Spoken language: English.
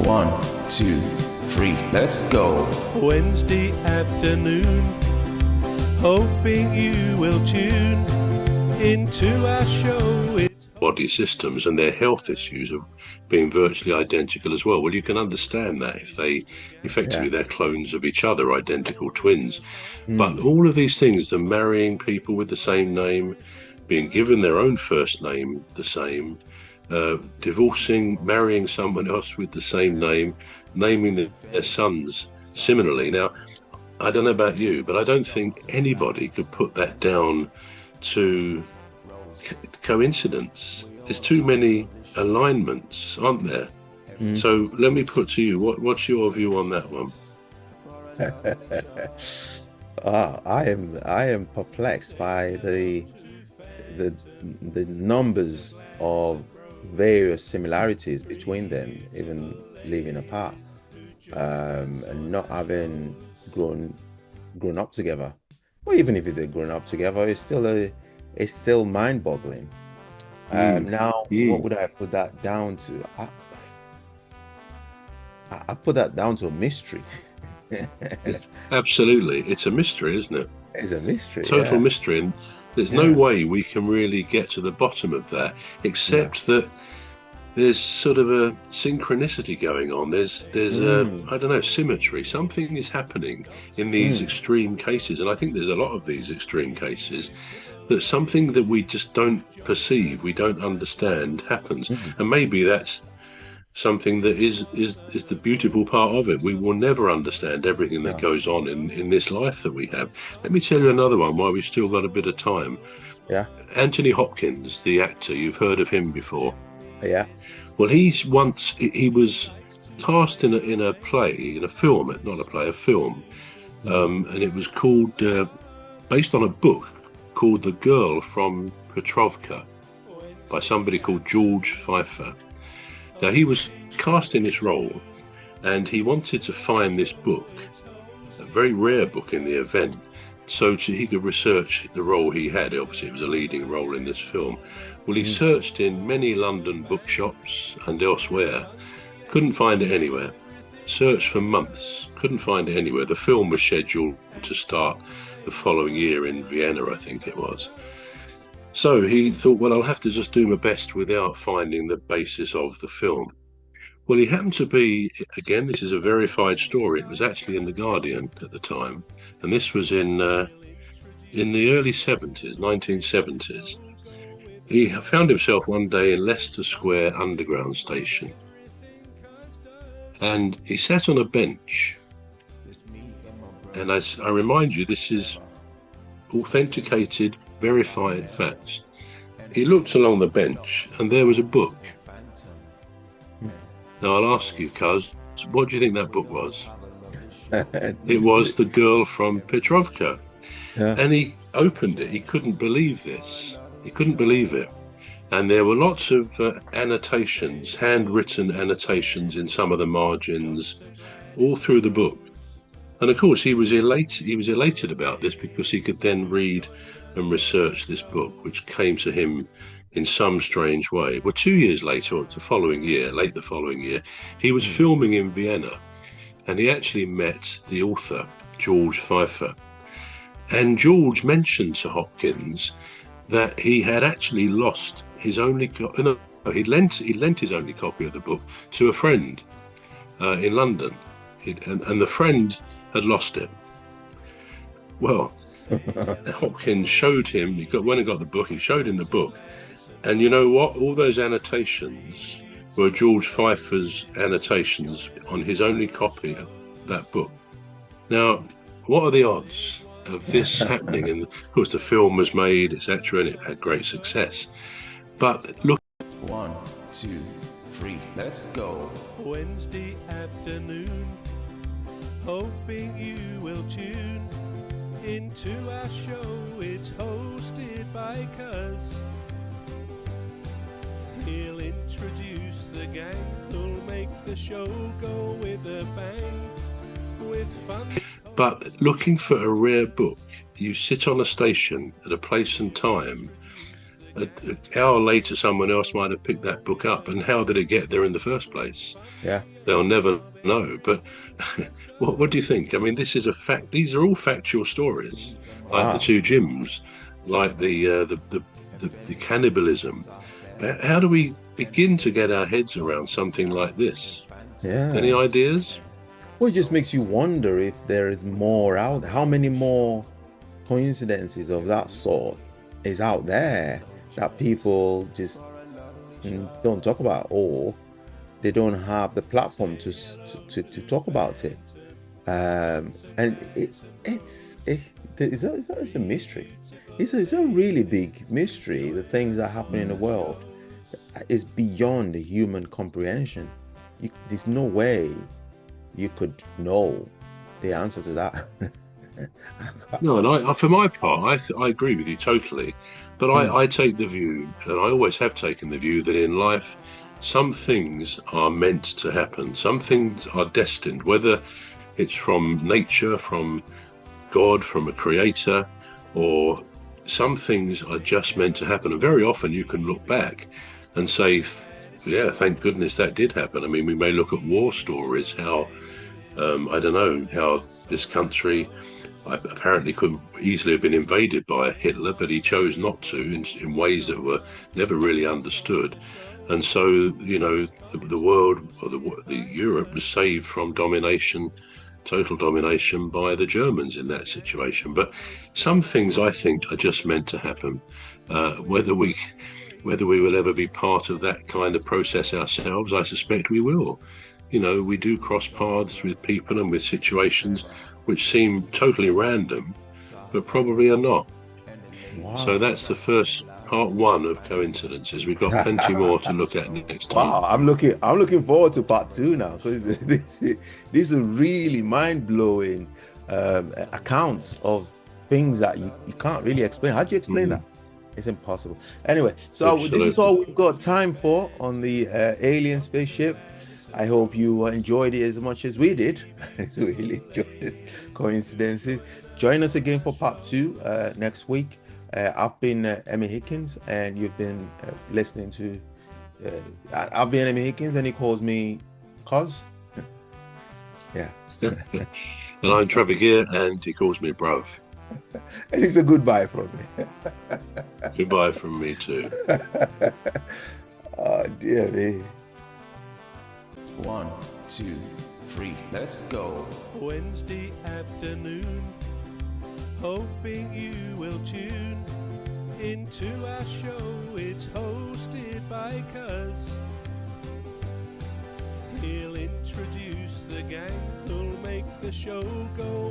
1, 2, 3, let's go. Wednesday afternoon, hoping you will tune into our show. Body systems and their health issues of being virtually identical as well. Well, you can understand that if they effectively they're clones of each other, identical twins. But all of these things, the marrying people with the same name, being given their own first name the same, divorcing, marrying someone else with the same name, naming their sons similarly. Now, I don't know about you, but I don't think anybody could put that down to coincidence. There's too many alignments, aren't there? So let me put to you, what's your view on that one? I am perplexed by the numbers of various similarities between them, even living apart, and not having grown up together. Well, even if they're grown up together, it's still mind-boggling. Now, what would I put that down to? I put that down to a mystery. Absolutely, it's a mystery, isn't it? It's a mystery, total mystery, and there's no way we can really get to the bottom of that, except that there's sort of a synchronicity going on. There's I don't know, symmetry. Something is happening in these extreme cases, and I think there's a lot of these extreme cases. That something that we just don't perceive, we don't understand, happens, and maybe that's something that is the beautiful part of it. We will never understand everything that goes on in this life that we have. Let me tell you another one while we've still got a bit of time. Anthony Hopkins, the actor, you've heard of him before. Well, he was cast in a play, in a film, not a play, a film, and it was called based on a book called The Girl from Petrovka by somebody called George Pfeiffer. Now, he was cast in this role, and he wanted to find this book, a very rare book in the event, so he could research the role he had. Obviously, it was a leading role in this film. Well, he searched in many London bookshops and elsewhere, couldn't find it anywhere. Searched for months, couldn't find it anywhere. The film was scheduled to start the following year in Vienna, I think it was. So he thought, well, I'll have to just do my best without finding the basis of the film. Well, he happened to be, again, this is a verified story. It was actually in The Guardian at the time, and this was in the early 70s, 1970s. He found himself one day in Leicester Square Underground Station, and he sat on a bench. And I remind you, this is authenticated, verified facts. He looked along the bench, and there was a book. Now, I'll ask you, Cuz, what do you think that book was? It was The Girl from Petrovka. And he opened it. He couldn't believe this. He couldn't believe it. And there were lots of annotations, handwritten annotations in some of the margins, all through the book. And of course, he was elated about this because he could then read and research this book, which came to him in some strange way. Well, 2 years later, or late the following year, he was filming in Vienna, and he actually met the author, George Pfeiffer. And George mentioned to Hopkins that he had actually lost his only he lent his only copy of the book to a friend in London, and the friend had lost it. Well, Hopkins showed him, he went and got the book, he showed him the book, and you know what? All those annotations were George Pfeiffer's annotations on his only copy of that book. Now, what are the odds of this happening? And of course, the film was made, etc., and it had great success. But look. 1, 2, 3, let's go. Wednesday afternoon, hoping you will tune into our show. It's hosted by Cuz. He'll introduce the gang who'll make the show go with a bang, with fun. But looking for a rare book, you sit on a station at a place and time an hour later someone else might have picked that book up, and how did it get there in the first place? Yeah. They'll never know. But what do you think? I mean, this is a fact. These are all factual stories, like the two Jims, like the cannibalism. How do we begin to get our heads around something like this? Yeah. Any ideas? Well, it just makes you wonder if there is more out. How many more coincidences of that sort is out there that people just don't talk about, or they don't have the platform to talk about it. And it's a mystery. It's a really big mystery. The things that happen in the world is beyond the human comprehension. There's no way you could know the answer to that. No, and for my part, I agree with you totally. But I take the view, and I always have taken the view, that in life, some things are meant to happen. Some things are destined, whether it's from nature, from God, from a creator, or some things are just meant to happen. And very often you can look back and say, yeah, thank goodness that did happen. I mean, we may look at war stories, how, I don't know, how this country apparently could easily have been invaded by Hitler, but he chose not to in ways that were never really understood. And so, you know, the world, or the Europe was saved from domination, total domination by the Germans in that situation. But some things I think are just meant to happen. Whether we will ever be part of that kind of process ourselves, I suspect we will. You know, we do cross paths with people and with situations which seem totally random, but probably are not. Wow. So that's the first part one of coincidences. We've got plenty more to look at next time. Wow, I'm looking forward to part two now, because these are really mind-blowing accounts of things that you can't really explain. How do you explain that? It's impossible. Anyway, so Absolutely. This is all we've got time for on the Alien Spaceship. I hope you enjoyed it as much as we did. We really enjoyed it. Coincidences. Join us again for part two next week. I've been Emmy Hikins, and you've been listening to. I've been Emmy Hikins, and he calls me Cos. Yeah. And I'm Trevor Gear, and he calls me Bruv. And it's a goodbye from me. Goodbye from me too. Oh dear me. 1, 2, 3, let's go. Wednesday afternoon, hoping you will tune into our show. It's hosted by Cuz. He'll introduce the gang who'll make the show go